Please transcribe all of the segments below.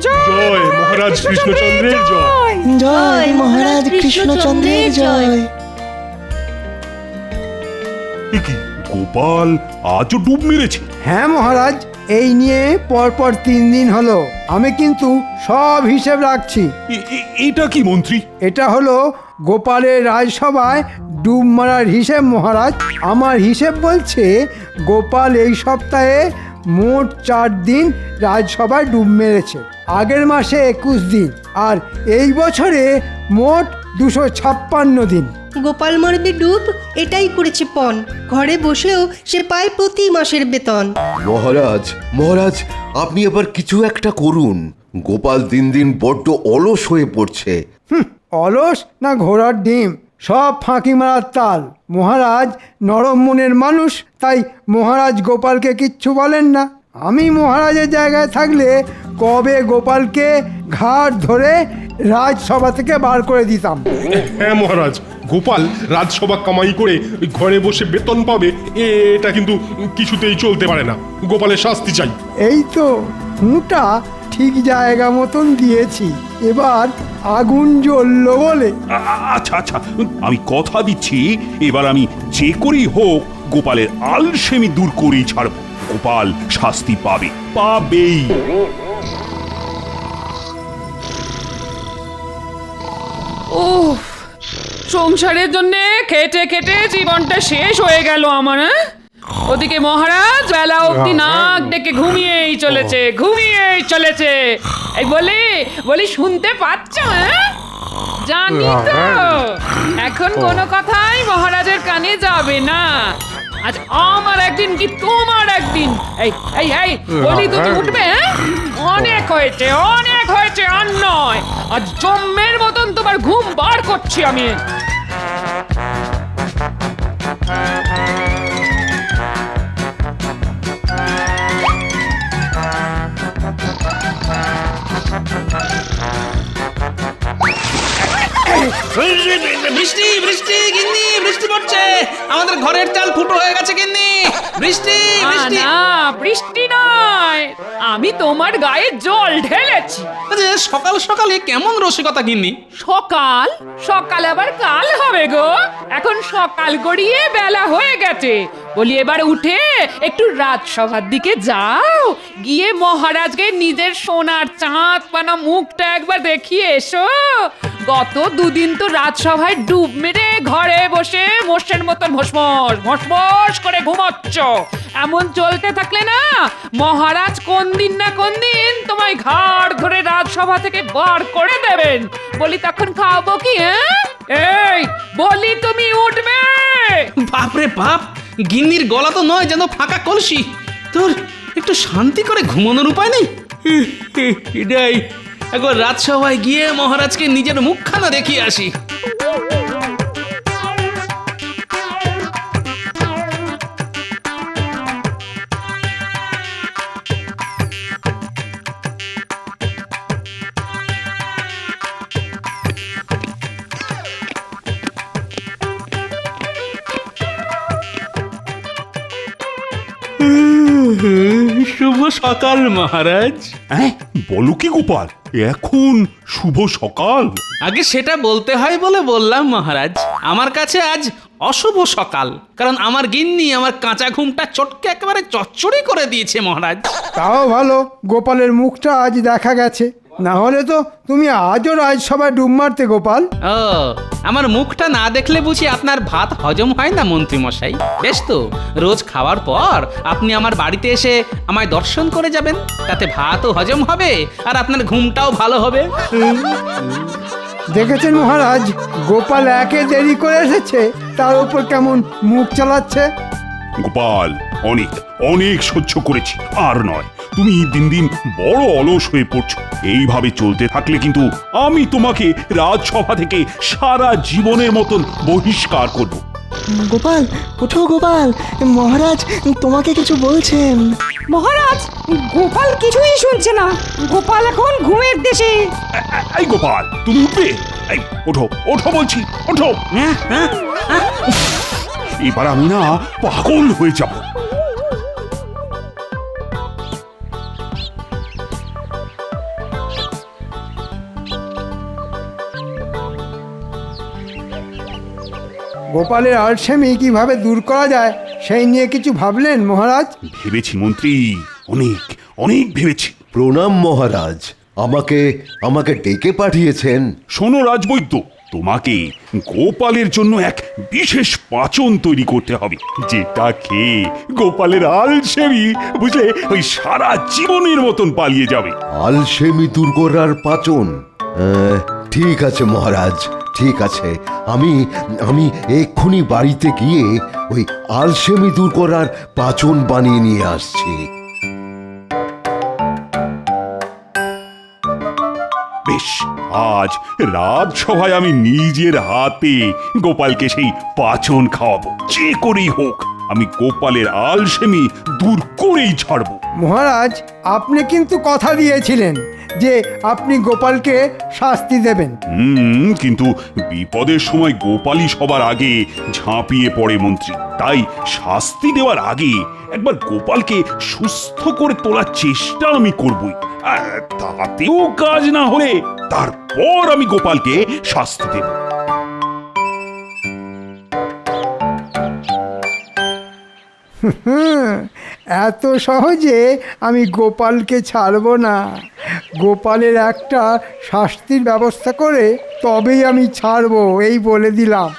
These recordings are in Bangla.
জয় মহারাজ কৃষ্ণচন্দ্রের জয়। জয় মহারাজ কৃষ্ণচন্দ্রের জয়। এ কি, গোপাল আজও ডুব মেরেছে? হ্যাঁ মহারাজ, এই নিয়ে পরপর 3 দিন হলো। আমি কিন্তু সব হিসেব রাখছি। এটা কি মন্ত্রী? এটা হলো গোপালের রাজসভায় ডুব মারার হিসেব মহারাজ। আমার হিসেব বলছে গোপাল এই সপ্তাহে মোট 4 দিন রাজসভায় ডুব মেরেছে। আগের মাসে 21 দিন, আর এই বছরে মোট 256 দিন। গোপাল মারবে ডুব, এটাই করেছে পণ। ঘরে বসেও সে পায় প্রতি মাসের বেতন। মহারাজ মহারাজ, আপনি আবার কিছু একটা করুন। গোপাল দিন দিন বড্ড অলস হয়ে পড়ছে। অলস না ঘোড়ার ডিম, সব ফাঁকি মারার তাল। মহারাজ নরম মনের মানুষ, তাই মহারাজ গোপালকে কিচ্ছু বলেন না। আমি মহারাজের জায়গায় থাকলে কবে গোপালকে ঘাট ধরে রাজসভা থেকে বার করে দিতাম। হ্যাঁ মহারাজ, গোপাল রাজসভা কামাই করে ঘরে বসে বেতন পাবে, এটা কিন্তু কিছুতেই চলতে পারে না। গোপালের শাস্তি চাই। এই তো হুঁটা ঠিক জায়গা মতন দিয়েছি, এবার আগুন জ্বললো বলে। আচ্ছা আচ্ছা, আমি কথা দিচ্ছি এবার আমি যে করেই হোক গোপালের আলসেমি দূর করেই ছাড়ব। গোপাল শাস্তি পাবে, পাবেই। উফ, সংসারের জন্য খেটে খেটে জীবনটা শেষ হয়ে গেল আমার। ওদিকে মহারাজ বেলা অবধি নাক ডেকে ঘুমিয়েই চলেছে। এই বলি শুনতে পাচ্ছ? জানি তো এখন কোনো কথাই মহারাজের কানে যাবে না। আজ আমার একদিন কি তোমার একদিন। এই বলি তুমি উঠবে? অনেক হয়েছে আর নয়। আজ জম্মের মতন তোমার ঘুম বার করছি আমি। বৃষ্টি বৃষ্টি গিন্নি, বৃষ্টি পড়ছে। আমাদের ঘরের চাল ফুটো হয়ে গেছে গিন্নি। বৃষ্টি বৃষ্টি। না, বৃষ্টি নয়, আমি তোমার গায়ে জল ঢেলেছি। সকাল সকালে কেমন রসিকতা গিন্নি। সকাল আবার কাল হবে গো। এখন সকাল গড়িয়ে বেলা হয়ে গেছে। বলি এবার উঠে একটু রাজসভার দিকে যাও, গিয়ে মহারাজকে নিজের সোনার চাঁদ পানা মুখটা একবার দেখিয়ে এসো। গত 2 দিন তো রাজসভায় ডুব মেরে ঘরে বসে মোষের মতন ভসভস করে ঘুমোচ্ছ। এমন চলতে থাকলে না মহারাজ কোন দিন না কোন দিন তোমায় ঘাড় ধরে রাজসভা থেকে বার করে দেবেন। বলি তখন খাওয়াবো কি? এই বলি তুমি উঠবে? বাপরে বাপ, গিন্নির গলা তো নয় যেন ফাঁকা কলসি। তোর একটু শান্তি করে ঘুমানোর উপায় নেই? এটাই একবার রাজসভায় গিয়ে মহারাজকে নিজের মুখখানা দেখিয়ে আসি। শুভ সকাল মহারাজ। হ্যাঁ, বলো কি গোপাল, এখন শুভ সকাল? আগে সেটা বলতে হয় বলে বললাম মহারাজ। আমার কাছে আজ অশুভ সকাল, কারণ আমার গিন্নি আমার কাঁচা ঘুমটা চটকে একেবারে চচ্চড়ি করে দিয়েছে মহারাজ। তাও ভালো, গোপালের মুখটা আজ দেখা গেছে, না হলে তো তুমি আজও রাজসভায় ডুব মারতে গোপাল। ও, আমার মুখটা না দেখলে বুঝি আপনার ভাত হজম হয় না মন্ত্রী মশাই? বেশ তো, রোজ খাওয়ার পর আপনি আমার বাড়িতে এসে আমায় দর্শন করে যাবেন, তাতে ভাতও হজম হবে আর আপনার ঘুমটাও ভালো হবে। দেখেছেন মহারাজ, গোপাল একে দেরি করে এসেছে, তার উপর কেমন মুখ চালাচ্ছে। গোপাল, অনেক অনেক সহ্য করেছি, আর নয়। তুমি দিন দিন বড় অলস হয়ে পড়ছো। এইভাবে চলতে থাকলে কিন্তু আমি তোমাকে রাজসভা থেকে সারা জীবনের মতন বহিষ্কার করব। গোপাল, ওঠো গোপাল, মহারাজ তোমাকে কিছু বলছেন। মহারাজ, গোপাল কিছুই শুনছে না। গোপাল এখন ঘুমের দেশে। এই গোপাল, তুমি উঠবে? এই ওঠো, ওঠো বলছি, ওঠো। এবার আমি না পাগল হয়ে যাব। গোপালের আলসেমি কিভাবে দূর করা যায় সেই নিয়ে কিছু ভাবলেন মহারাজ? ভেবেছি মন্ত্রী, অনেক অনেক ভেবেছি। প্রণাম মহারাজ, আমাকে আমাকে ডেকে পাঠিয়েছেন? শোনো রাজবৈদ্য, তোমাকে গোপালের জন্য এক বিশেষ পাচন তৈরি করতে হবে, যেটা খেয়ে গোপালের আলসেমি বুঝলে ওই সারা জীবনের মতন পালিয়ে যাবে। আলসেমি দূর করার পাচন? ঠিক আছে মহারাজ, ঠিক আছে। আমি আমি এক্ষুনি বাড়িতে গিয়ে ওই আলসেমি দূর করার পাচন বানিয়ে নিয়ে আসছি। বেশ, আজ রাজসভায় আমি নিজের হাতে গোপালকে সেই পাচন খাওয়াবো, যে করেই হোক আমি গোপালের আলসেমি দূর করেই ছাড়বো। মহারাজ, আপনি কিন্তু কথা দিয়েছিলেন যে আপনি গোপালকে শাস্তি দেবেন। কিন্তু বিপদের সময় গোপালই সবার আগে ঝাঁপিয়ে পড়ে মন্ত্রী, তাই শাস্তি দেওয়ার আগে একবার গোপালকে সুস্থ করে তোলার চেষ্টা আমি করবই। আর তাতেও কাজ না হলে তারপর আমি গোপালকে শাস্তি দেব। এত সহজে আমি গোপালকে ছাড়ব না। গোপালের একটা শাস্তির ব্যবস্থা করে তবেই আমি ছাড়ব, এই বলে দিলাম।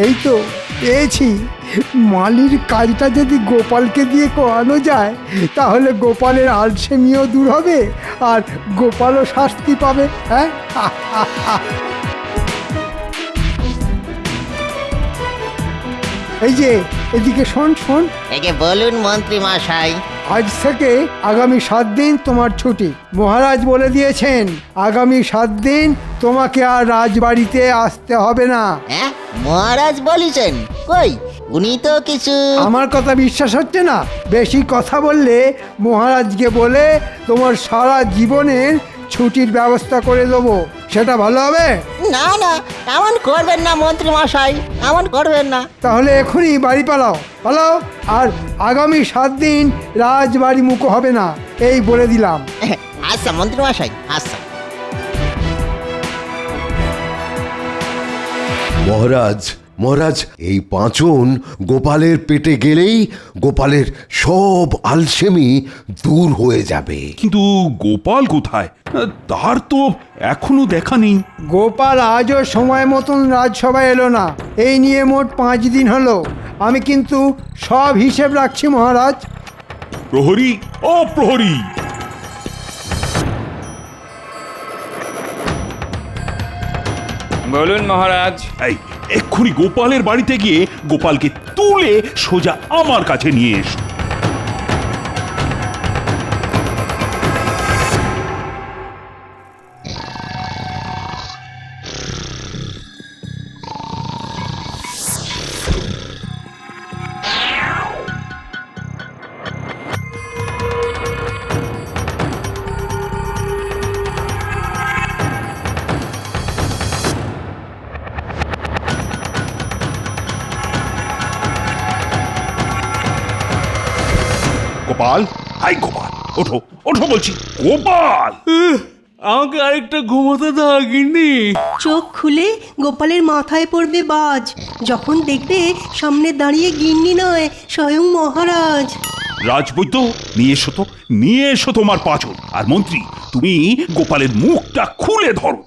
এই তো পেয়েছি। মালির কাজটা যদি গোপালকে দিয়ে করানো যায় তাহলে গোপালের আলসেমিও দূর হবে আর গোপালও শাস্তি পাবে। হ্যাঁ, এই যে এদিকে শোন শোন, একে বলুন মন্ত্রী মশাই। আজ থেকে আগামী 7 দিন তোমার ছুটি। মহারাজ বলে দিয়েছেন আগামী 7 দিন তোমাকে আর রাজবাড়িতে আসতে হবে না। হ্যাঁ, মহারাজ বলেছেন? কই, উনি তো কিছু। আমার কথা বিশ্বাস হচ্ছে না? বেশি কথা বললে মহারাজকে বলে তোমার সারা জীবনের ছুটির ব্যবস্থা করে দেবো, সেটা ভালো হবে? না না, এমন করবেন না মন্ত্রী মশাই, এমন করবেন না। তাহলে এখনই বাড়ি পালাও, পালাও। আর আগামী 7 দিন রাজবাড়ি মুখো হবে না, এই বলে দিলাম। আচ্ছা মন্ত্রী মশাই, আচ্ছা। মহারাজ, মহারাজ, এই পাঁচন গোপালের পেটে গেলেই গোপালের সব আলসেমি দূর হয়ে যাবে। কিন্তু গোপাল কোথায়? তার তো এখনো দেখা নেই। গোপাল আজও সময় মতন রাজসভায় এলো না। এই নিয়ে মোট 5 দিন হলো। আমি কিন্তু সব হিসেব রাখছি মহারাজ। প্রহরী, ও প্রহরী! বলুন মহারাজ। এই এক্ষুনি গোপালের বাড়িতে গিয়ে গোপালকে তুলে সোজা আমার কাছে নিয়ে এসো। গোপাল, হাই গোপাল, ওঠো ওঠো বলছি, গোপাল! আমাকে আরেকটা ঘুমোতে দাও গিন্নি। চোখ খুলে গোপালের মাথায় পড়বে বাজ, যখন দেখবে সামনে দাঁড়িয়ে গিন্নি নয়, স্বয়ং মহারাজ। রাজবৈদ্য, নিয়ে এসো তো, নিয়ে এসো তোমার পাচন। আর মন্ত্রী, তুমি গোপালের মুখটা খুলে ধরো।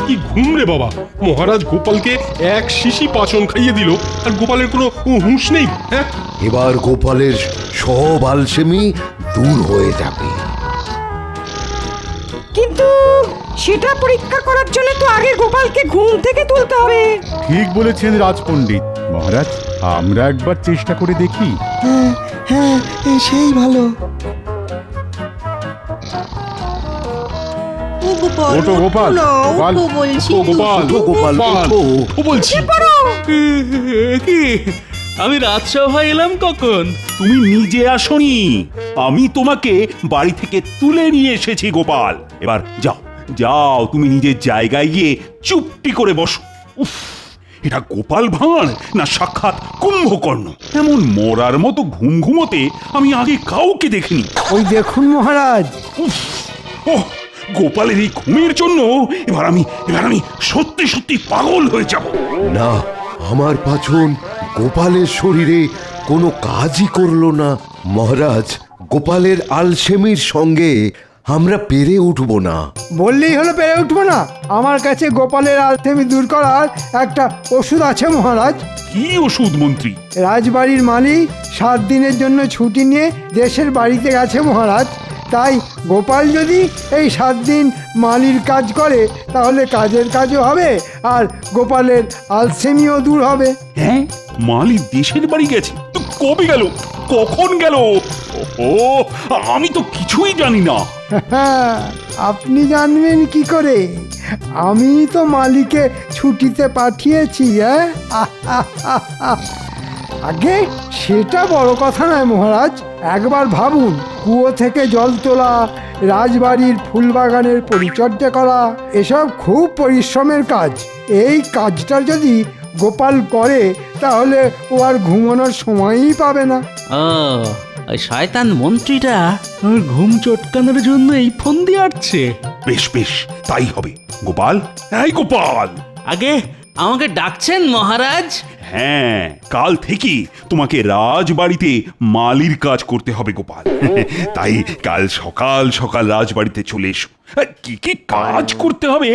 কি ঘুম রে বাবা! মহারাজ গোপালকে এক শিশি পাচন খাইয়ে দিল আর গোপালের কোনো হুঁশ নেই। হ্যাঁ, এবার গোপালের সব আলসেমি দূর হয়ে যাবে। কিন্তু সেটা পরীক্ষা করার জন্য তো আগে গোপালকে ঘুম থেকে তুলতে হবে। ঠিক বলেছেন রাজপণ্ডিত। মহারাজ, আমরা একবার চেষ্টা করে দেখি। হ্যাঁ হ্যাঁ, সেই ভালো। গোপাল, ওঠো গোপাল, না, গোপাল, ওঠো বলছি। ও গোপাল, ওঠো গোপাল, ওঠো। ও বলছি। কি, আমি রাজসভায় এলাম কখন? তুমি নিজে আসনি, আমি তোমাকে বাড়ি থেকে তুলে নিয়ে এসেছি গোপাল। এবার যাও যাও, তুমি নিজের জায়গায় গিয়ে চুপটি করে বসো। উফ, এটা গোপাল ভাঁড় না সাক্ষাৎ কুম্ভকর্ণ? এমন মরার মতো ঘুম ঘুমোতে আমি আগে কাউকে দেখিনি। ওই দেখুন মহারাজ। ওহ, গোপালের এই ঘুমের জন্য এবার আমি সত্যি সত্যি পাগল হয়ে যাব। না, আমার পাচন গোপালের শরীরে কোনো কাজই করলো না। মহারাজ, গোপালের আলসেমির সঙ্গে আমরা পেরে উঠব না। বললেই হলো পেরে উঠবো না? আমার কাছে গোপালের আলসেমি দূর করার একটা ওষুধ আছে মহারাজ। কি ওষুধ মন্ত্রী? রাজবাড়ির মালিক 7 দিনের জন্য ছুটি নিয়ে দেশের বাড়িতে গেছে মহারাজ। তাই গোপাল যদি এই 7 দিন মালির কাজ করে তাহলে কাজের কাজও হবে আর গোপালের আলসেমিও দূর হবে। হ্যাঁ, মালি দেশের বাড়ি গেছে? তো কবে গেল, কখন গেল? ও, আমি তো কিছুই জানি না। আপনি জানবেন কি করে? আমি তো মালিকে ছুটিতে পাঠিয়েছি। আগে সেটা বড় কথা নয় মহারাজ। একবার ভাবুন, কুয়ো থেকে জল তোলা, রাজবাড়ির ফুলবাগানের পরিচর্যা করা, এসব খুব পরিশ্রমের কাজ। এই কাজটা যদি গোপাল করে তাহলে ও আর ঘুমানোর সময়ই পাবে না। ও, ওই শয়তান মন্ত্রীটা আমার ঘুম চটকানোর জন্য এই ফোন দিয়ে আসছে। বেশ বেশ, তাই হবে। গোপাল, এই গোপাল! আগে আমাকে ডাকছেন মহারাজ? হ্যাঁ, কাল থেকে তোমাকে রাজবাড়িতে মালির কাজ করতে হবে গোপাল। তাই কাল সকাল সকাল রাজবাড়িতে চলে এসো। কি কি কাজ করতে হবে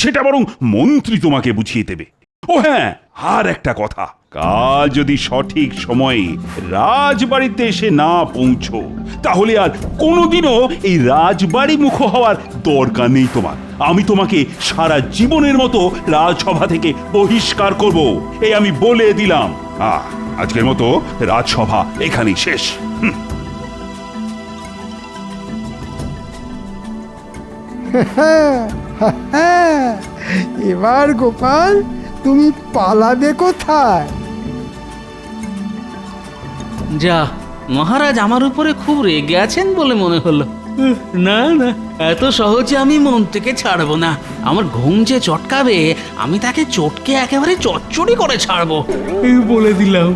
সেটা বরং মন্ত্রী তোমাকে বুঝিয়ে দেবে। ও হ্যাঁ, আর একটা কথা, কাল যদি সঠিক সময়ে রাজবাড়িতে এসে না পৌঁছো তাহলে আর কোনোদিনও এই রাজবাড়ি মুখ হওয়ার দরকার নেই তোমার। আমি তোমাকে সারা জীবনের মতো রাজসভা থেকে বহিষ্কার করব, এই আমি বলে দিলাম। আজকের মতো রাজসভা এখানেই শেষ। এবার গোপাল তুমি পালাবে কোথায়? যা, মহারাজ আমার উপরে খুব রেগে আছেন বলে মনে হলো। না না, এত সহজে আমি মন্ত্রীকে ছাড়বো না। আমার ঘুম যে চটকাবে, আমি তাকে চটকে একেবারে চচ্চড়ি করে ছাড়বো, বলে দিলাম।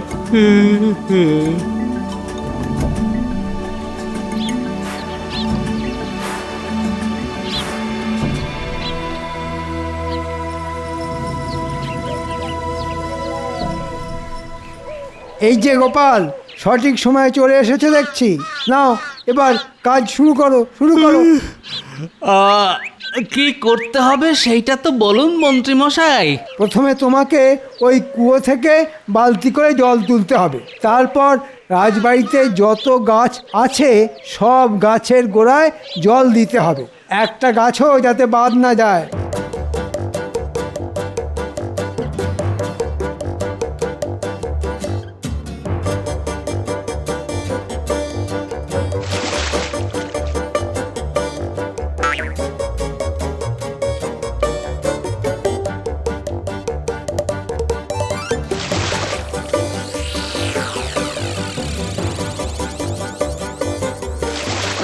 এই যে গোপাল, সঠিক সময়ে চলে এসেছে দেখছি। নাও এবার কাজ শুরু করো। কি করতে হবে সেইটা তো বলুন মন্ত্রী মশাই। প্রথমে তোমাকে ওই কুয়ো থেকে বালতি করে জল তুলতে হবে। তারপর রাজবাড়িতে যত গাছ আছে সব গাছের গোড়ায় জল দিতে হবে, একটা গাছও যাতে বাদ না যায়।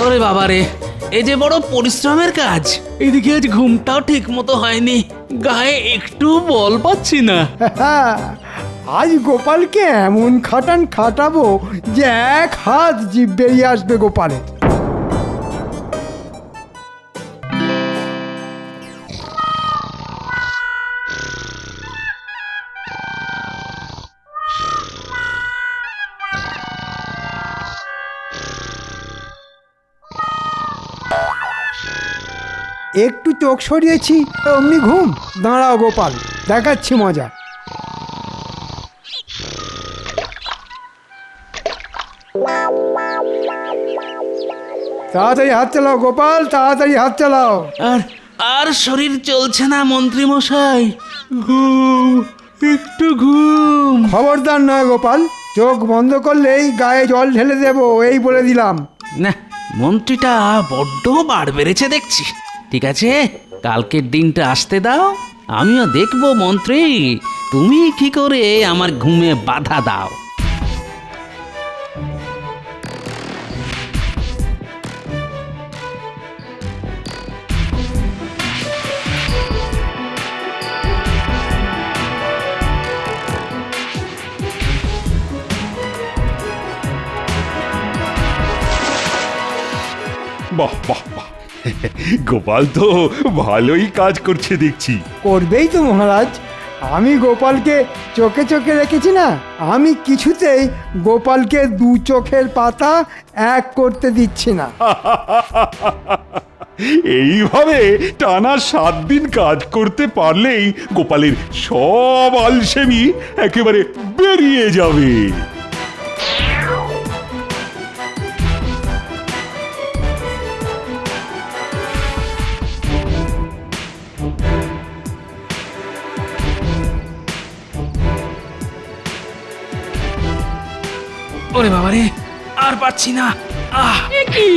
ওরে বাবারে, এই যে বড় পরিশ্রমের কাজ। এদিকে আজ ঘুমটাও ঠিক মতো হয়নি, গায়ে একটু বল পাচ্ছি না। আজ গোপালকে এমন খাটাবো যে 1 হাত জিভ বেরিয়ে আসবে গোপালের। একটু চোখ সরিয়েছি অমনি ঘুম। দাঁড়াও গোপাল, দেখাচ্ছি মজা। তাড়াতাড়ি হাত চালাও গোপাল, তাড়াতাড়ি হাত চালাও। আর শরীর চলছে না মন্ত্রী মশাই, ঘুম, একটু ঘুম। খবরদার নয় গোপাল, চোখ বন্ধ করলেই গায়ে জল ঢেলে দেবো, এই বলে দিলাম। না, মন্ত্রীটা বড্ড বার বেড়েছে দেখছি। ঠিক আছে, কালকের দিনটা আসতে দাও, আমিও দেখবো মন্ত্রী তুমি কি করে আমার ঘুমে বাধা দাও। বাহ বাহ বাহ গোপাল তো ভালোই কাজ করছে দেখছি। করবেই তো মহারাজ, আমি গোপালকে চোখে চোখে রেখেছি না, আমি কিছুতেই গোপালকে দু চোখের পাতা এক করতে দিচ্ছি না। এইভাবে টানা 7 দিন কাজ করতে পারলেই গোপালের সব আলসেমি একেবারে বেরিয়ে যাবে। ওরে বাবারে, আর পারছি না। এ কি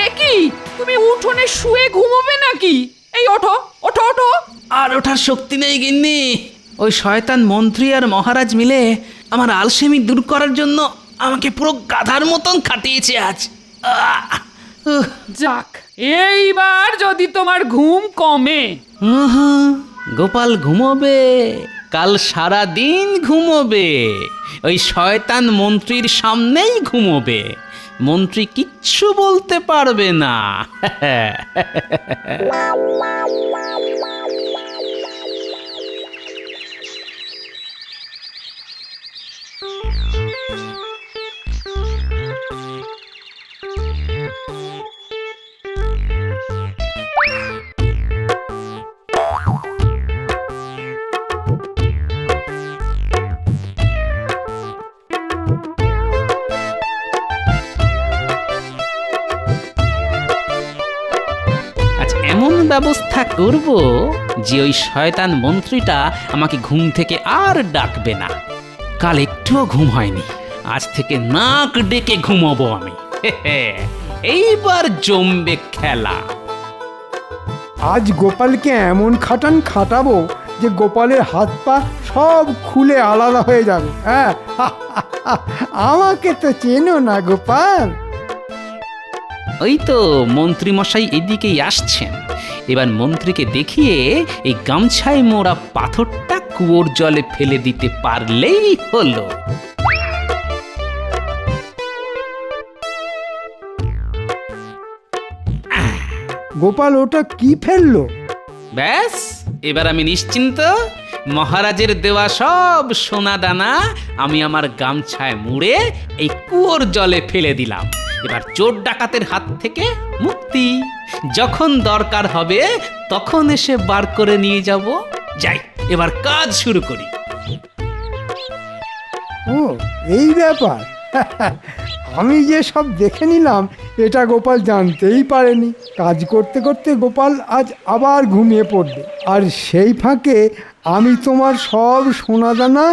এ কি তুমি উঠোনে শুয়ে ঘুমোবে নাকি? এই ওঠো ওঠো ওঠো। আর ওঠার শক্তি নেই গিন্নি। ওই শয়তান মন্ত্রী আর মহারাজ মিলে আমার আলসেমি দূর করার জন্য আমাকে পুরো গাধার মতন খাটিয়েছে আজ। যাক, এইবার যদি তোমার ঘুম কমে। গোপাল ঘুমোবে, কাল সারা দিন ঘুমোবে, ওই শয়তান মন্ত্রীর সামনেই ঘুমোবে, মন্ত্রী কিচ্ছু বলতে পারবে না। এমন ব্যবস্থা করব যে ওই শয়তান মন্ত্রীটা আমাকে ঘুম থেকে আর ডাকবে না। কাল একটুও ঘুম হয়নি, আজ থেকে নাক ডেকে ঘুমাবো আমি। এইবার জমবে খেলা। আজ গোপালকে এমন খাটাবো যে গোপালের হাত পা সব খুলে আলাদা হয়ে যাবে। হ্যাঁ, আমাকে তো চেনো না গোপাল। ওই তো মন্ত্রী মশাই এদিকেই আসছেন। এবার মন্ত্রীকে দেখিয়ে এই গামছায় মোড়া পাথরটা কুয়োর জলে ফেলে দিতে পারলেই হলো। গোপাল ওটা কি ফেললো? ব্যাস, এবার আমি নিশ্চিন্ত। মহারাজের দেওয়া সব সোনা দানা আমি আমার গামছায় মুড়ে এই কুয়োর জলে ফেলে দিলাম। এবার চোর ডাকাতের হাত থেকে মুক্তি। যখন দরকার হবে তখন এসে বার করে নিয়ে যাব। যাই, এবার কাজ শুরু করি। ও, এই ব্যাপার। আমি যে সব দেখে নিলাম এটা গোপাল জানতেই পারেনি। কাজ করতে করতে গোপাল আজ আবার ঘুমিয়ে পড়বে, আর সেই ফাঁকে আমি তোমার সব সোনাদানা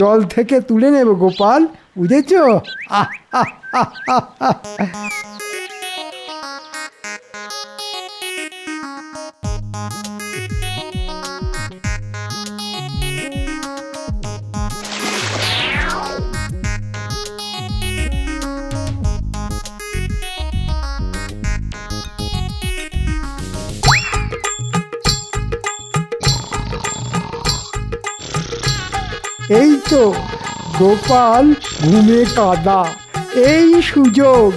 জল থেকে তুলে নেব গোপাল, বুঝেছ? এই তো গোপাল ঘুমে কাদা, এই সুযোগ।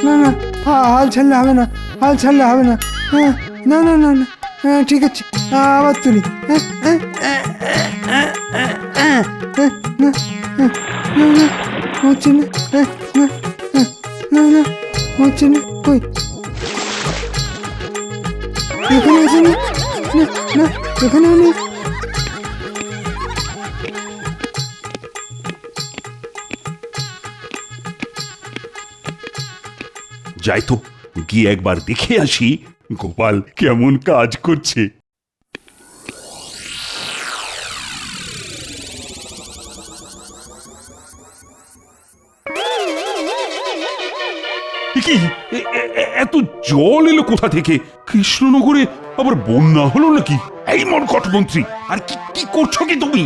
না না, হাল ছাড়লে হবে না, হাল ছাড়লে হবে না। না না না না, ঠিক আছে, আবার তুলি। হচ্ছে না, না না, হচ্ছে না। ওই এখানে আছে না, না এখানেও নেই। যাই তো, গিয়ে একবার দেখে আসি গোপাল কেমন কাজ করছে। কি এত জল এলো কোথা থেকে? কৃষ্ণনগরে আবার বন্যা হলো নাকি? এই মরকট মন্ত্রী, আর কি কি করছো কি তুমি?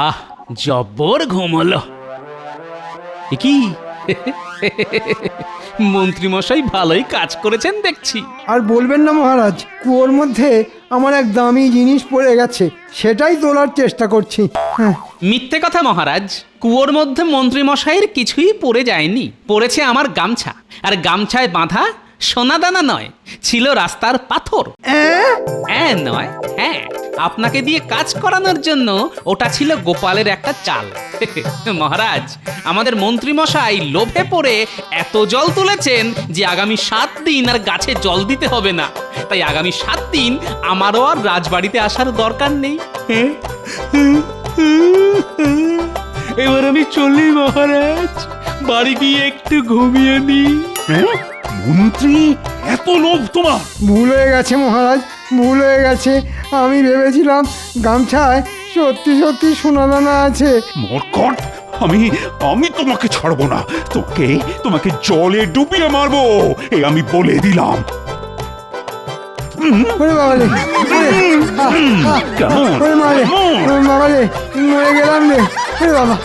আহ, জব্বর ঘুম হলো। এ কি মন্ত্রীমশাই ভালোই কাজ করেছেন দেখছি। আর বলবেন না মহারাজ, কুয়োর মধ্যে আমার এক দামি জিনিস পড়ে গেছে, সেটাই তোলার চেষ্টা করছি। হ্যাঁ, মিথ্যে কথা মহারাজ, কুয়োর মধ্যে মন্ত্রীমশাইয়ের কিছুই পড়ে যায়নি। পড়েছে আমার গামছা, আর গামছায় বাঁধা সোনাদানা নয়, ছিল রাস্তার পাথর। নয়, হ্যাঁ, আপনাকে দিয়ে কাজ করানোর জন্য ওটা ছিল গোপালের একটা চাল। মহারাজ, আমাদের মন্ত্রীমশাই লোভে পড়ে এত জল তুলেছেন যে আগামী 7 দিন আর গাছে জল দিতে হবে না। তাই আগামী 7 দিন আমারও আর রাজবাড়িতে আসার দরকার নেই। এবার আমি চলি মহারাজ, বাড়ি গিয়ে একটু ঘুমিয়ে নি। মন্ত্রী, এত লোভ তোমার? ভুল হয়ে গেছে মহারাজ, ভুল হয়ে গেছে। আমি ভেবেছিলাম গামছায় সত্যি সত্যি সোনাদানা আছে। মরকট, আমি তোমাকে ছাড়বো না। তোমাকে জলে ডুবিয়ে মারবো, এই আমি বলে দিলাম। ওরে বাবারে, ওরে মারে, বাবারে, মরে গেলাম রে। ওরে বাবা,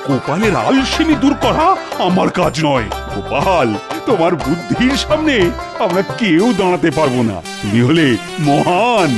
গোপালের আলসেমি দূর করা আমার কাজ নয়। গোপাল, তোমার বুদ্ধির সামনে আমরা কেউ দাঁড়াতে পারবো না। তুমি হলে মহান।